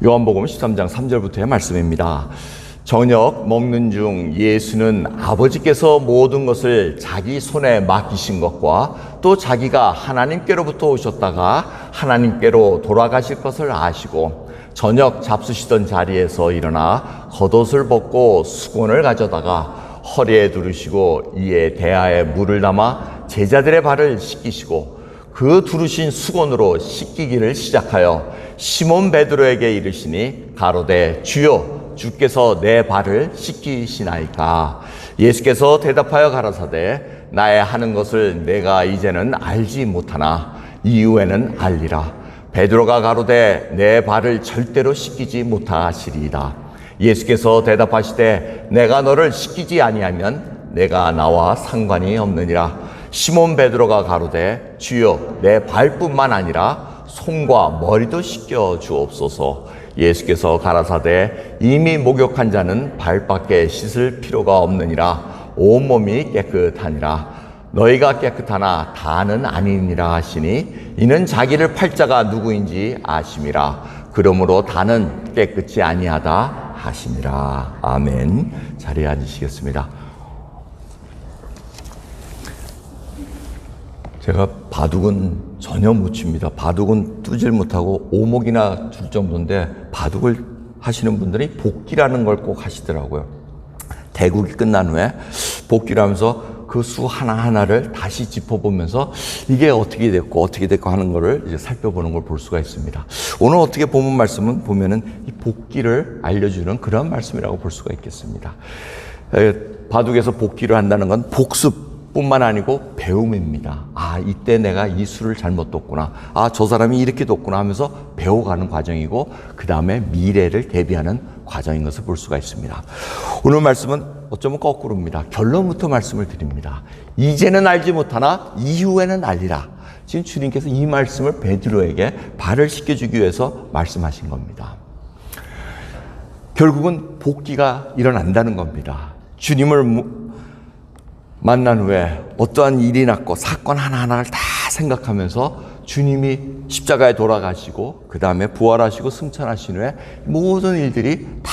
요한복음 13장 3절부터의 말씀입니다. 저녁 먹는 중 예수는 아버지께서 모든 것을 자기 손에 맡기신 것과 또 자기가 하나님께로부터 오셨다가 하나님께로 돌아가실 것을 아시고 저녁 잡수시던 자리에서 일어나 겉옷을 벗고 수건을 가져다가 허리에 두르시고 이에 대야에 물을 담아 제자들의 발을 씻기시고 그 두르신 수건으로 씻기기를 시작하여 시몬 베드로에게 이르시니 가로되 주여 주께서 내 발을 씻기시나이까. 예수께서 대답하여 가라사대 나의 하는 것을 내가 이제는 알지 못하나 이후에는 알리라. 베드로가 가로되 내 발을 절대로 씻기지 못하시리이다. 예수께서 대답하시되 내가 너를 씻기지 아니하면 내가 나와 상관이 없느니라. 시몬 베드로가 가로되 주여 내 발뿐만 아니라 손과 머리도 씻겨 주옵소서. 예수께서 가라사대 이미 목욕한 자는 발밖에 씻을 필요가 없느니라. 온몸이 깨끗하니라. 너희가 깨끗하나 다는 아니니라 하시니 이는 자기를 팔 자가 누구인지 아심이라. 그러므로 다는 깨끗이 아니하다 하시니라. 아멘. 자리에 앉으시겠습니다. 제가 바둑은 전혀 못 칩니다. 바둑은 뚜질 못하고 오목이나 줄 정도인데 바둑을 하시는 분들이 복기라는 걸 꼭 하시더라고요. 대국이 끝난 후에 복기를 하면서 그 수 하나하나를 다시 짚어보면서 이게 어떻게 됐고 하는 거를 이제 살펴보는 걸 볼 수가 있습니다. 오늘 어떻게 본문 말씀은 보면은 이 복기를 알려주는 그런 말씀이라고 볼 수가 있겠습니다. 바둑에서 복기를 한다는 건 복습 뿐만 아니고 배움입니다. 이때 내가 이 수를 잘못 뒀구나. 저 사람이 이렇게 뒀구나 하면서 배워가는 과정이고 그 다음에 미래를 대비하는 과정인 것을 볼 수가 있습니다. 오늘 말씀은 어쩌면 거꾸로입니다. 결론부터 말씀을 드립니다. 이제는 알지 못하나 이후에는 알리라. 지금 주님께서 이 말씀을 베드로에게 발을 씻겨주기 위해서 말씀하신 겁니다. 결국은 복기가 일어난다는 겁니다. 주님을 만난 후에 어떠한 일이 났고 사건 하나하나를 다 생각하면서 주님이 십자가에 돌아가시고 그 다음에 부활하시고 승천하신 후에 모든 일들이 다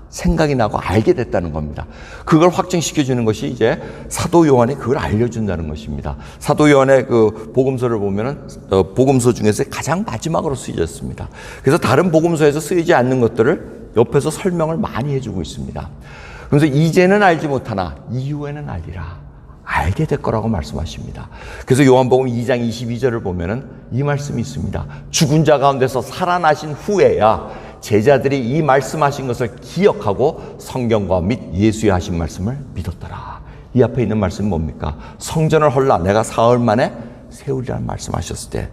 생각이 나고 알게 됐다는 겁니다. 그걸 확증시켜주는 것이 이제 사도 요한이 그걸 알려준다는 것입니다. 사도 요한의 그 복음서를 보면은 복음서 중에서 가장 마지막으로 쓰여졌습니다. 그래서 다른 복음서에서 쓰이지 않는 것들을 옆에서 설명을 많이 해주고 있습니다. 그래서 이제는 알지 못하나 이후에는 알리라. 알게 될 거라고 말씀하십니다. 그래서 요한복음 2장 22절을 보면은 이 말씀이 있습니다. 죽은 자 가운데서 살아나신 후에야 제자들이 이 말씀하신 것을 기억하고 성경과 및 예수의 하신 말씀을 믿었더라. 이 앞에 있는 말씀은 뭡니까? 성전을 헐라 내가 사흘 만에 세우리라는 말씀하셨을 때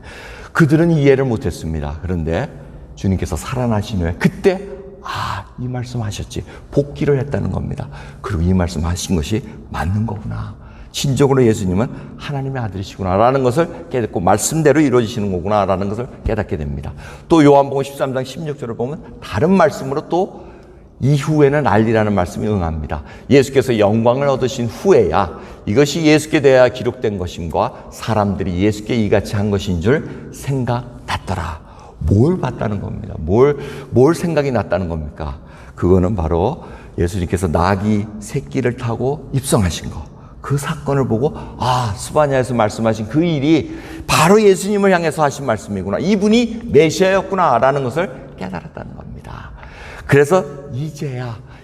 그들은 이해를 못했습니다. 그런데 주님께서 살아나신 후에 그때 이 말씀하셨지. 복기를 했다는 겁니다. 그리고 이 말씀하신 것이 맞는 거구나. 진정으로 예수님은 하나님의 아들이시구나 라는 것을 깨닫고 말씀대로 이루어지시는 거구나 라는 것을 깨닫게 됩니다. 또 요한복음 13장 16절을 보면 다른 말씀으로 또 이후에는 알리라는 말씀이 응합니다. 예수께서 영광을 얻으신 후에야 이것이 예수께 대하여 기록된 것임과 사람들이 예수께 이같이 한 것인 줄 생각났더라. 뭘 봤다는 겁니다. 뭘 생각이 났다는 겁니까? 그거는 바로 예수님께서 나귀 새끼를 타고 입성하신 거. 그 사건을 보고 스바냐에서 말씀하신 그 일이 바로 예수님을 향해서 하신 말씀이구나. 이분이 메시아였구나 라는 것을 깨달았다는 겁니다. 그래서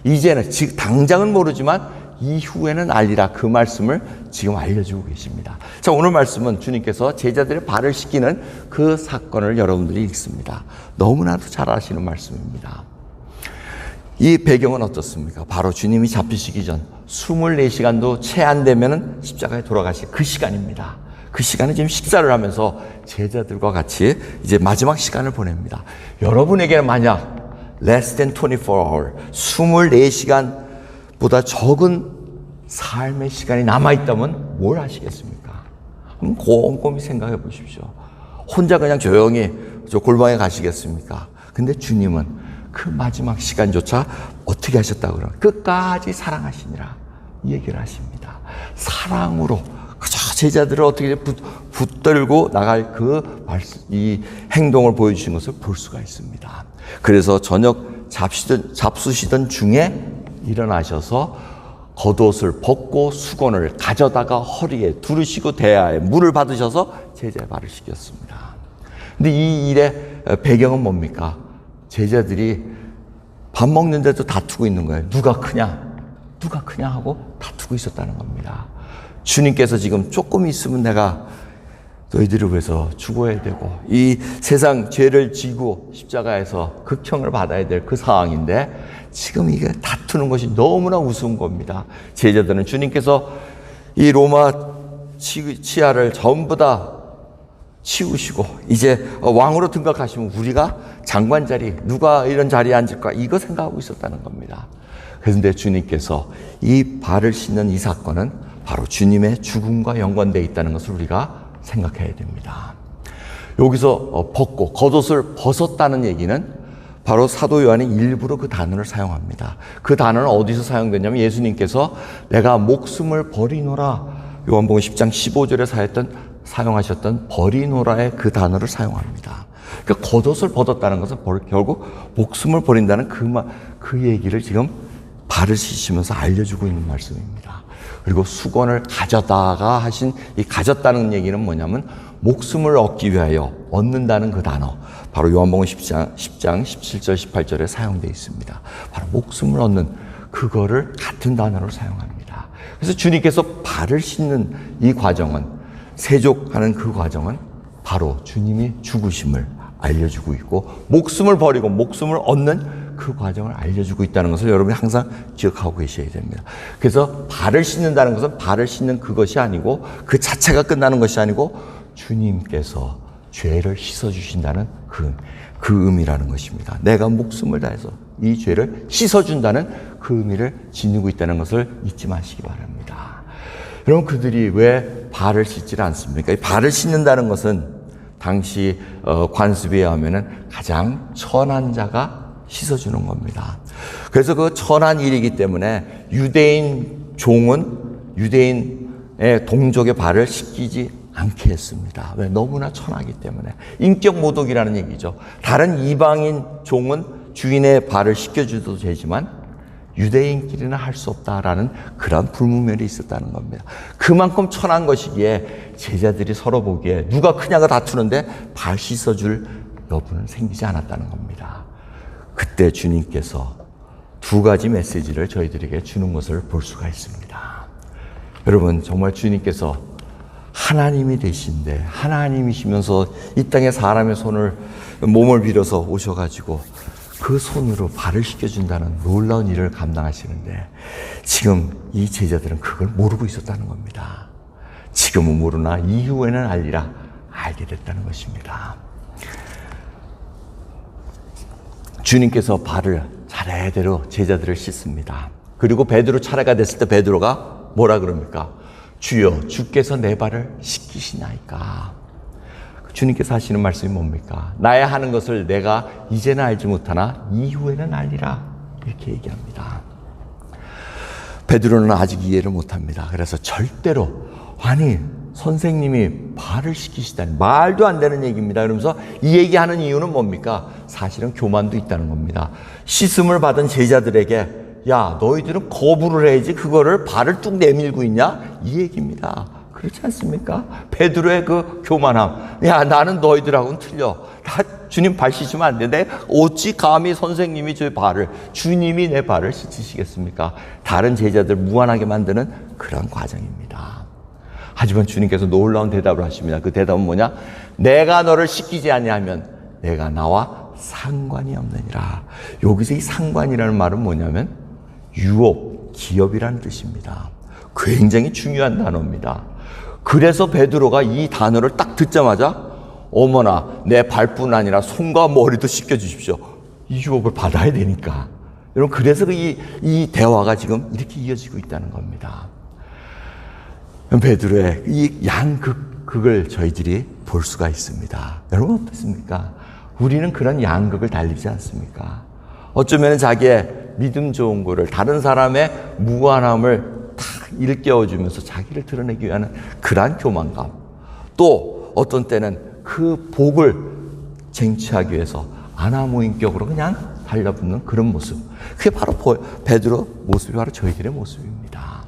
이제는 지금 당장은 모르지만 이후에는 알리라 그 말씀을 지금 알려주고 계십니다. 자, 오늘 말씀은 주님께서 제자들의 발을 씻기는 그 사건을 여러분들이 읽습니다. 너무나도 잘 아시는 말씀입니다. 이 배경은 어떻습니까? 바로 주님이 잡히시기 전 24시간도 채 안 되면 십자가에 돌아가실 그 시간입니다. 그 시간에 지금 식사를 하면서 제자들과 같이 이제 마지막 시간을 보냅니다. 여러분에게는 만약 less than 24 hour, 24시간보다 적은 삶의 시간이 남아있다면 뭘 하시겠습니까? 한번 곰곰이 생각해 보십시오. 혼자 그냥 조용히 저 골방에 가시겠습니까? 근데 주님은 그 마지막 시간조차 어떻게 하셨다고 그러면 끝까지 사랑하시니라 이 얘기를 하십니다. 사랑으로 그저 제자들을 어떻게 붙들고 나갈 이 행동을 보여주신 것을 볼 수가 있습니다. 그래서 저녁 잡수시던 중에 일어나셔서 겉옷을 벗고 수건을 가져다가 허리에 두르시고 대야에 물을 받으셔서 제자의 발을 씻겼습니다. 근데 이 일의 배경은 뭡니까? 제자들이 밥 먹는데도 다투고 있는 거예요. 누가 크냐 하고 다투고 있었다는 겁니다. 주님께서 지금 조금 있으면 내가 너희들을 위해서 죽어야 되고 이 세상 죄를 지고 십자가에서 극형을 받아야 될 그 상황인데 지금 이게 다투는 것이 너무나 우스운 겁니다. 제자들은 주님께서 이 로마 치하를 전부 다 치우시고 이제 왕으로 등극하시면 우리가 장관 자리, 누가 이런 자리에 앉을까 이거 생각하고 있었다는 겁니다. 그런데 주님께서 이 발을 씻는 이 사건은 바로 주님의 죽음과 연관되어 있다는 것을 우리가 생각해야 됩니다. 여기서 벗고 겉옷을 벗었다는 얘기는 바로 사도 요한이 일부러 그 단어를 사용합니다. 그 단어는 어디서 사용됐냐면 예수님께서 내가 목숨을 버리노라, 요한복음 10장 15절에 사용하셨던 버리노라의 그 단어를 사용합니다. 그러니까 겉옷을 벗었다는 것은 결국 목숨을 버린다는 그 얘기를 지금 발을 씻으면서 알려주고 있는 말씀입니다. 그리고 수건을 가져다가 하신 이 가졌다는 얘기는 뭐냐면 목숨을 얻기 위하여 얻는다는 그 단어, 바로 요한복음 10장 17절 18절에 사용되어 있습니다. 바로 목숨을 얻는 그거를 같은 단어로 사용합니다. 그래서 주님께서 발을 씻는 이 과정은, 세족하는 그 과정은 바로 주님이 죽으심을 알려주고 있고 목숨을 버리고 목숨을 얻는 그 과정을 알려주고 있다는 것을 여러분이 항상 기억하고 계셔야 됩니다. 그래서 발을 씻는다는 것은 발을 씻는 그것이 아니고 그 자체가 끝나는 것이 아니고 주님께서 죄를 씻어주신다는 그 의미라는 것입니다. 내가 목숨을 다해서 이 죄를 씻어준다는 그 의미를 지니고 있다는 것을 잊지 마시기 바랍니다. 여러분, 그들이 왜 발을 씻지 않습니까? 이 발을 씻는다는 것은 당시 관습에 의하면 가장 천한 자가 씻어주는 겁니다. 그래서 그 천한 일이기 때문에 유대인 종은 유대인의 동족의 발을 씻기지 않게 했습니다. 왜? 너무나 천하기 때문에. 인격 모독이라는 얘기죠. 다른 이방인 종은 주인의 발을 씻겨줘도 되지만 유대인끼리는 할 수 없다라는 그런 불문멸이 있었다는 겁니다. 그만큼 천한 것이기에 제자들이 서로 보기에 누가 크냐가 다투는데 발 씻어줄 여부는 생기지 않았다는 겁니다. 그때 주님께서 두 가지 메시지를 저희들에게 주는 것을 볼 수가 있습니다. 여러분, 정말 주님께서 하나님이 되신데 하나님이시면서 이 땅에 사람의 몸을 빌어서 오셔가지고 그 손으로 발을 씻겨준다는 놀라운 일을 감당하시는데 지금 이 제자들은 그걸 모르고 있었다는 겁니다. 지금은 모르나 이후에는 알리라 알게 됐다는 것입니다. 주님께서 발을 차례대로 제자들을 씻습니다. 그리고 베드로 차례가 됐을 때 베드로가 뭐라 그럽니까? 주여, 주께서 내 발을 씻기시나이까? 주님께서 하시는 말씀이 뭡니까? 나의 하는 것을 내가 이제는 알지 못하나 이후에는 알리라, 이렇게 얘기합니다. 베드로는 아직 이해를 못합니다. 그래서 절대로, 아니 선생님이 발을 씻기시다니 말도 안 되는 얘기입니다. 그러면서 이 얘기하는 이유는 뭡니까? 사실은 교만도 있다는 겁니다. 씻음을 받은 제자들에게 야, 너희들은 거부를 해야지 그거를 발을 뚝 내밀고 있냐? 이 얘기입니다. 그렇지 않습니까? 베드로의 그 교만함. 야, 나는 너희들하고는 틀려. 주님 발 씻으면 안 돼. 내 어찌 감히 선생님이 저 발을, 주님이 내 발을 씻으시겠습니까? 다른 제자들 무안하게 만드는 그런 과정입니다. 하지만 주님께서 놀라운 대답을 하십니다. 그 대답은 뭐냐? 내가 너를 씻기지 아니하면 내가 나와 상관이 없느니라. 여기서 이 상관이라는 말은 뭐냐면 유업, 기업이라는 뜻입니다. 굉장히 중요한 단어입니다. 그래서 베드로가 이 단어를 딱 듣자마자 어머나, 내 발뿐 아니라 손과 머리도 씻겨주십시오. 이 유업을 받아야 되니까. 여러분, 그래서 이 대화가 지금 이렇게 이어지고 있다는 겁니다. 베드로의 이 양극을 저희들이 볼 수가 있습니다. 여러분, 어떻습니까? 우리는 그런 양극을 달리지 않습니까? 어쩌면 자기의 믿음 좋은 거를 다른 사람의 무관함을 탁 일깨워주면서 자기를 드러내기 위한 그러한 교만감, 또 어떤 때는 그 복을 쟁취하기 위해서 아나무인격으로 그냥 달라붙는 그런 모습. 그게 바로 베드로 모습이 바로 저희들의 모습입니다.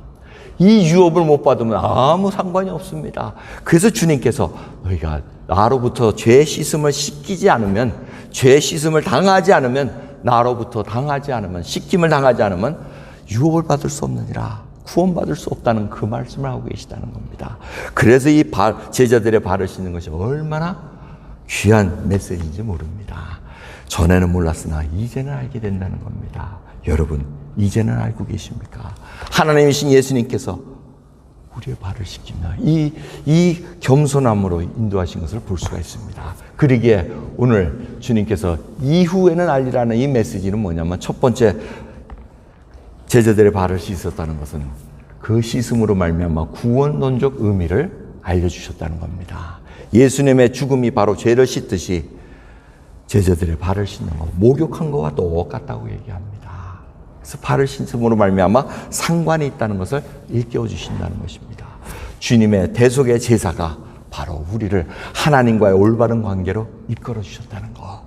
이 유업을 못 받으면 아무 상관이 없습니다. 그래서 주님께서 너희가 나로부터 죄 씻음을 씻기지 않으면, 죄 씻음을 당하지 않으면, 나로부터 당하지 않으면, 씻김을 당하지 않으면 유업을 받을 수 없느니라. 구원받을 수 없다는 그 말씀을 하고 계시다는 겁니다. 그래서 이 제자들의 발을 씻는 것이 얼마나 귀한 메시지인지 모릅니다. 전에는 몰랐으나 이제는 알게 된다는 겁니다. 여러분, 이제는 알고 계십니까? 하나님이신 예수님께서 우리의 발을 씻깁니다. 이 겸손함으로 인도하신 것을 볼 수가 있습니다. 그러기에 오늘 주님께서 이후에는 알리라는 이 메시지는 뭐냐면, 첫 번째 제자들의 발을 씻었다는 것은 그 씻음으로 말미암아 구원론적 의미를 알려주셨다는 겁니다. 예수님의 죽음이 바로 죄를 씻듯이 제자들의 발을 씻는 것, 목욕한 것과 똑같다고 얘기합니다. 그래서 발을 씻음으로 말미암아 상관이 있다는 것을 일깨워 주신다는 것입니다. 주님의 대속의 제사가 바로 우리를 하나님과의 올바른 관계로 이끌어 주셨다는 것.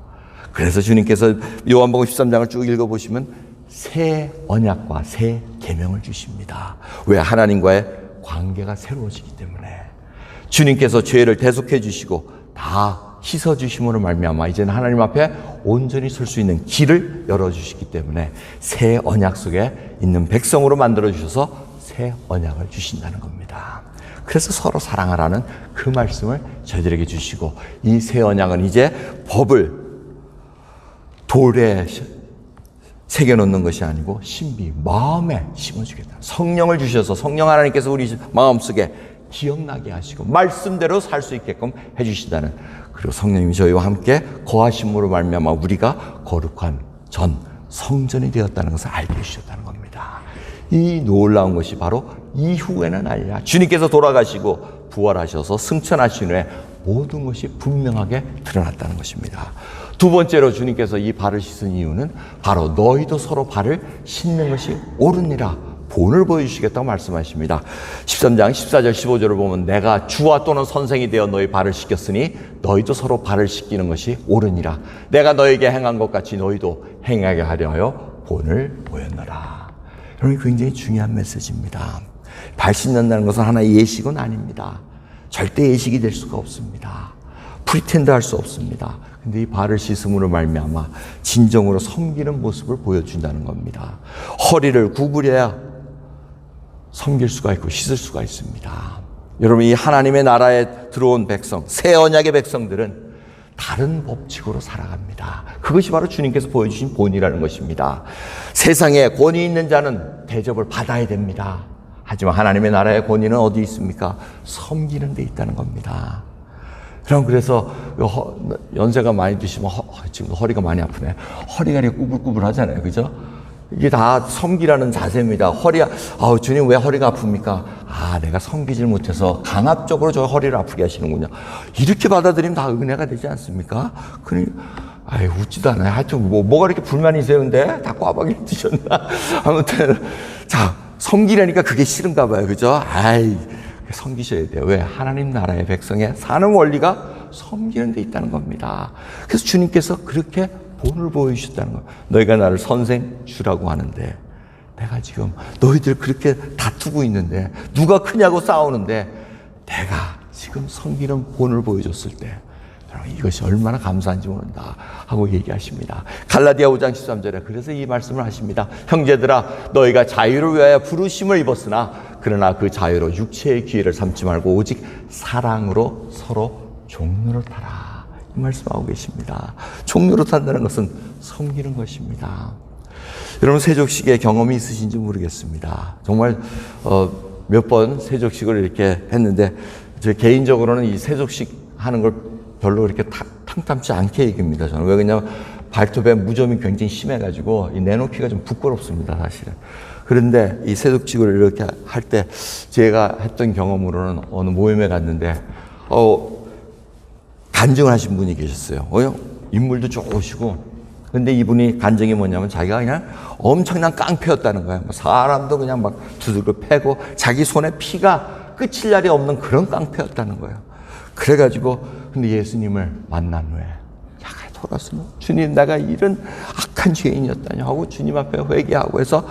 그래서 주님께서 요한복음 13장을 쭉 읽어보시면 새 언약과 새 계명을 주십니다. 왜? 하나님과의 관계가 새로워지기 때문에. 주님께서 죄를 대속해 주시고 다 씻어 주심으로 말미암아 이제는 하나님 앞에 온전히 설 수 있는 길을 열어 주시기 때문에 새 언약 속에 있는 백성으로 만들어 주셔서 새 언약을 주신다는 겁니다. 그래서 서로 사랑하라는 그 말씀을 저희들에게 주시고, 이 새 언약은 이제 법을 돌에 새겨놓는 것이 아니고 신비, 마음에 심어주겠다. 성령을 주셔서 성령 하나님께서 우리 마음속에 기억나게 하시고 말씀대로 살 수 있게끔 해주신다는, 그리고 성령님이 저희와 함께 거하심으로 말미암아 우리가 거룩한 전 성전이 되었다는 것을 알게 해주셨다는 겁니다. 이 놀라운 것이 바로 이후에는 알리라. 주님께서 돌아가시고 부활하셔서 승천하신 후에 모든 것이 분명하게 드러났다는 것입니다. 두 번째로 주님께서 이 발을 씻은 이유는 바로 너희도 서로 발을 씻는 것이 옳으니라. 본을 보여주시겠다고 말씀하십니다. 13장 14절 15절을 보면 내가 주와 또는 선생이 되어 너희 발을 씻겼으니 너희도 서로 발을 씻기는 것이 옳으니라. 내가 너에게 행한 것 같이 너희도 행하게 하려 하여 본을 보였노라. 여러분, 굉장히 중요한 메시지입니다. 발 씻는다는 것은 하나의 예식은 아닙니다. 절대 예식이 될 수가 없습니다. 프리텐드 할 수 없습니다. 근데 이 발을 씻음으로 말미암아 진정으로 섬기는 모습을 보여준다는 겁니다. 허리를 구부려야 섬길 수가 있고 씻을 수가 있습니다. 여러분, 이 하나님의 나라에 들어온 백성, 새 언약의 백성들은 다른 법칙으로 살아갑니다. 그것이 바로 주님께서 보여주신 본이라는 것입니다. 세상에 권위 있는 자는 대접을 받아야 됩니다. 하지만 하나님의 나라의 권위는 어디 있습니까? 섬기는 데 있다는 겁니다. 그래서 연세가 많이 드시면 지금 허리가 많이 아프네. 허리가 이렇게 꾸불꾸불 하잖아요. 그죠? 이게 다 섬기라는 자세입니다. 주님 왜 허리가 아픕니까? 내가 섬기질 못해서 강압적으로 저 허리를 아프게 하시는군요. 이렇게 받아들이면 다 은혜가 되지 않습니까? 웃지도 않아요. 하여튼 뭐가 이렇게 불만이세요? 근데 다 꽈배기 드셨나? 아무튼 자, 섬기려니까 그게 싫은가 봐요. 그죠? 섬기셔야 돼요. 왜? 하나님 나라의 백성에 사는 원리가 섬기는 데 있다는 겁니다. 그래서 주님께서 그렇게 본을 보여주셨다는 거예요. 너희가 나를 선생 주라고 하는데, 내가 지금 너희들 그렇게 다투고 있는데, 누가 크냐고 싸우는데 내가 지금 섬기는 본을 보여줬을 때 이것이 얼마나 감사한지 모른다 하고 얘기하십니다. 갈라디아 5장 13절에 그래서 이 말씀을 하십니다. 형제들아, 너희가 자유를 위하여 부르심을 입었으나 그러나 그 자유로 육체의 기회를 삼지 말고 오직 사랑으로 서로 종노릇하라. 이 말씀하고 계십니다. 종노릇한다는 것은 섬기는 것입니다. 여러분, 세족식의 경험이 있으신지 모르겠습니다. 정말 몇 번 세족식을 이렇게 했는데, 저 개인적으로는 이 세족식 하는 걸 별로 이렇게 탕탐치 않게 얘기합니다. 저는 왜 그러냐면 발톱에 무좀이 굉장히 심해가지고 이 내놓기가 좀 부끄럽습니다, 사실은. 그런데 이 세족식을 이렇게 할 때 제가 했던 경험으로는 어느 모임에 갔는데 간증을 하신 분이 계셨어요. 인물도 좋으시고, 근데 이분이 간증이 뭐냐면 자기가 그냥 엄청난 깡패였다는 거예요. 사람도 그냥 막 두들겨 패고 자기 손에 피가 그칠 날이 없는 그런 깡패였다는 거예요. 그래가지고 근데 예수님을 만난 후에 야가 돌아서는 주님 내가 이런 악한 죄인이었다니 하고 주님 앞에 회개하고 해서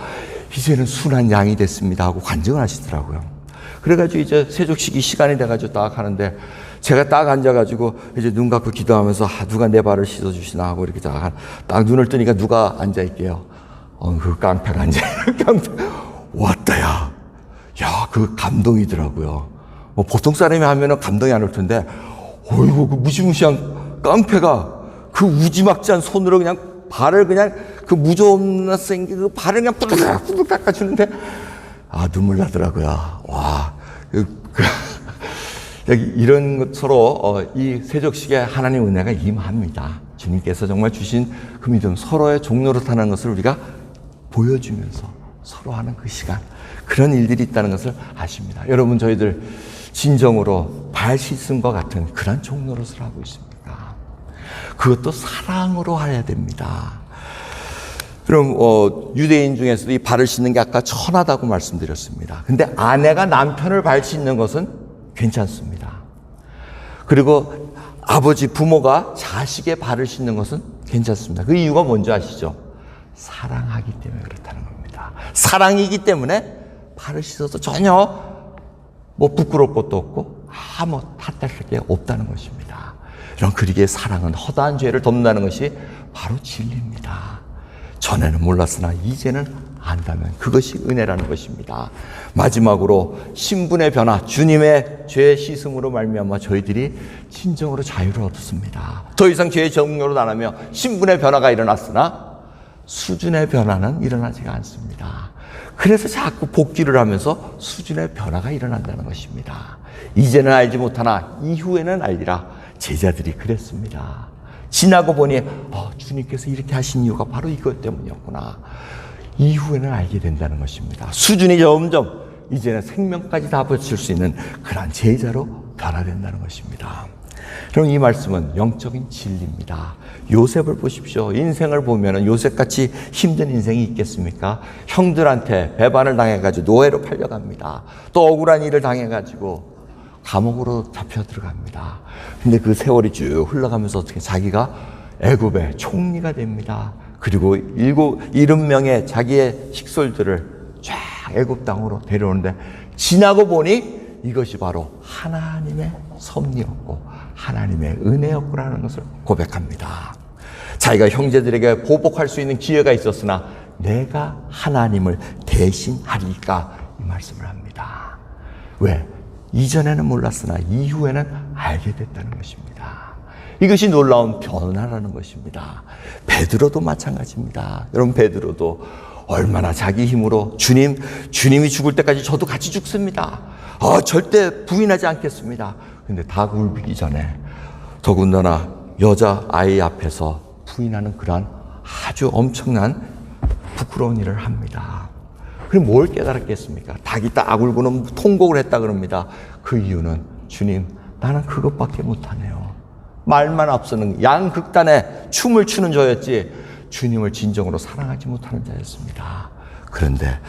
이제는 순한 양이 됐습니다 하고 간증을 하시더라고요. 그래가지고 이제 세족식이 시간이 돼가지고 딱 하는데 제가 딱 앉아가지고 이제 눈 감고 기도하면서 누가 내 발을 씻어주시나 하고 이렇게 딱 눈을 뜨니까 누가 앉아있게요. 그 깡패가 앉아있는 깡패. 왔다야. 야, 그 감동이더라고요. 뭐 보통 사람이 하면은 감동이 안 올 텐데, 어이구, 그 무시무시한 깡패가 그 우지막지한 손으로 그냥 발을 그냥 그 무좀나 생긴 그 발을 그냥 뿌득뿌득 닦아주는데, 눈물 나더라고요. 와, 이런 것으로 이 세족식에 하나님 은혜가 임합니다. 주님께서 정말 주신 그 믿음, 서로의 종노릇하는 것을 우리가 보여주면서 서로 하는 그 시간, 그런 일들이 있다는 것을 아십니다. 여러분, 저희들 진정으로 발 씻음과 같은 그런 종노릇을 하고 있습니다. 그것도 사랑으로 해야 됩니다. 그럼 유대인 중에서도 이 발을 씻는 게 아까 천하다고 말씀드렸습니다. 근데 아내가 남편을 발 씻는 것은 괜찮습니다. 그리고 아버지, 부모가 자식의 발을 씻는 것은 괜찮습니다. 그 이유가 뭔지 아시죠? 사랑하기 때문에 그렇다는 겁니다. 사랑이기 때문에 발을 씻어서 전혀 뭐 부끄러울 것도 없고 탓할 게 없다는 것입니다. 이런 그리기의 사랑은 허다한 죄를 덮는다는 것이 바로 진리입니다. 전에는 몰랐으나 이제는 안다면 그것이 은혜라는 것입니다. 마지막으로 신분의 변화, 주님의 죄 씻음으로 말미암아 저희들이 진정으로 자유를 얻었습니다. 더 이상 죄의 정욕으로 안 하며 신분의 변화가 일어났으나 수준의 변화는 일어나지가 않습니다. 그래서 자꾸 복귀를 하면서 수준의 변화가 일어난다는 것입니다. 이제는 알지 못하나 이후에는 알리라. 제자들이 그랬습니다. 지나고 보니 주님께서 이렇게 하신 이유가 바로 이것 때문이었구나. 이후에는 알게 된다는 것입니다. 수준이 점점 이제는 생명까지 다 바칠 수 있는 그런 제자로 변화된다는 것입니다. 그럼 이 말씀은 영적인 진리입니다. 요셉을 보십시오. 인생을 보면 요셉같이 힘든 인생이 있겠습니까? 형들한테 배반을 당해가지고 노예로 팔려갑니다. 또 억울한 일을 당해가지고 감옥으로 잡혀 들어갑니다. 근데 그 세월이 쭉 흘러가면서 어떻게 자기가 애굽의 총리가 됩니다. 그리고 70명의 자기의 식솔들을 쫙 애굽 땅으로 데려오는데 지나고 보니 이것이 바로 하나님의 섭리였고 하나님의 은혜였구나는 것을 고백합니다. 자기가 형제들에게 보복할 수 있는 기회가 있었으나 내가 하나님을 대신하리까 이 말씀을 합니다. 왜? 이전에는 몰랐으나 이후에는 알게 됐다는 것입니다. 이것이 놀라운 변화라는 것입니다. 베드로도 마찬가지입니다. 여러분, 베드로도 얼마나 자기 힘으로 주님이 죽을 때까지 저도 같이 죽습니다. 절대 부인하지 않겠습니다. 근데 다 굴비기 전에 더군다나 여자아이 앞에서 부인하는 그러한 아주 엄청난 부끄러운 일을 합니다. 그럼 뭘 깨달았겠습니까? 닭이 딱 울고는 통곡을 했다 그럽니다. 그 이유는 주님, 나는 그것밖에 못하네요. 말만 앞서는 양극단에 춤을 추는 저였지 주님을 진정으로 사랑하지 못하는 자였습니다. 그런데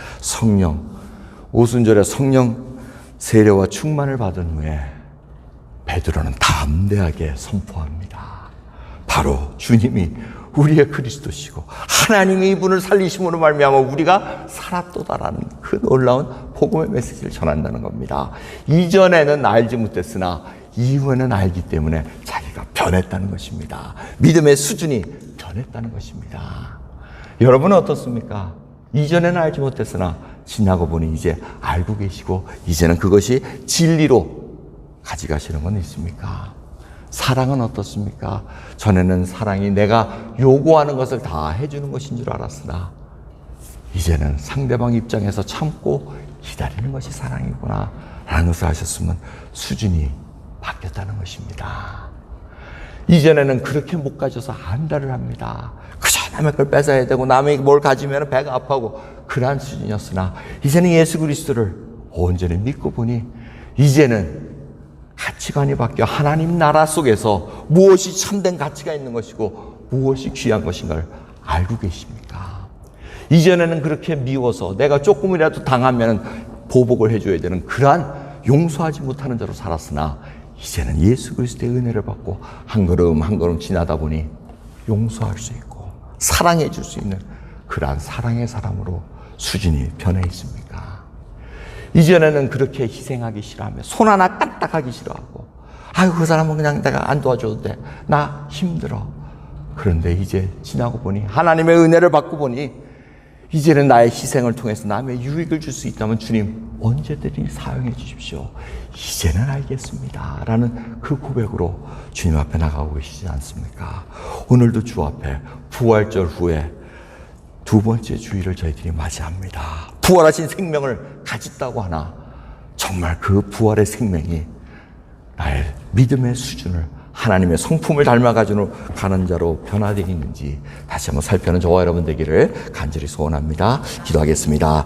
오순절에 성령 세례와 충만을 받은 후에 베드로는 담대하게 선포합니다. 바로 주님이 우리의 그리스도시고 하나님이 이분을 살리심으로 말미암아 우리가 살았도다라는 그 놀라운 복음의 메시지를 전한다는 겁니다. 이전에는 알지 못했으나 이후에는 알기 때문에 자기가 변했다는 것입니다. 믿음의 수준이 변했다는 것입니다. 여러분은 어떻습니까? 이전에는 알지 못했으나 지나고 보니 이제 알고 계시고 이제는 그것이 진리로 가져가시는 건 있습니까? 사랑은 어떻습니까? 전에는 사랑이 내가 요구하는 것을 다 해주는 것인 줄 알았으나 이제는 상대방 입장에서 참고 기다리는 것이 사랑이구나 라는 것을 아셨으면 수준이 바뀌었다는 것입니다. 이전에는 그렇게 못 가져서 안달을 합니다. 그저 남의 걸 뺏어야 되고 남의 뭘 가지면 배가 아파하고 그러한 수준이었으나 이제는 예수 그리스도를 온전히 믿고 보니 이제는 가치관이 바뀌어 하나님 나라 속에서 무엇이 참된 가치가 있는 것이고 무엇이 귀한 것인가를 알고 계십니까? 이전에는 그렇게 미워서 내가 조금이라도 당하면 보복을 해줘야 되는 그러한 용서하지 못하는 자로 살았으나 이제는 예수 그리스도의 은혜를 받고 한 걸음 한 걸음 지나다 보니 용서할 수 있고 사랑해 줄 수 있는 그러한 사랑의 사람으로 수준이 변해 있습니까? 이전에는 그렇게 희생하기 싫어하며 손 하나 까딱하기 싫어하고 아유 그 사람은 그냥 내가 안 도와줘도 돼. 나 힘들어. 그런데 이제 지나고 보니 하나님의 은혜를 받고 보니 이제는 나의 희생을 통해서 남의 유익을 줄 수 있다면 주님 언제든지 사용해 주십시오. 이제는 알겠습니다. 라는 그 고백으로 주님 앞에 나가고 계시지 않습니까? 오늘도 주 앞에 부활절 후에 두 번째 주일을 저희들이 맞이합니다. 부활하신 생명을 가졌다고 하나 정말 그 부활의 생명이 나의 믿음의 수준을 하나님의 성품을 닮아가지고 가는 자로 변화되겠는지 다시 한번 살펴는 저와 여러분 되기를 간절히 소원합니다. 기도하겠습니다.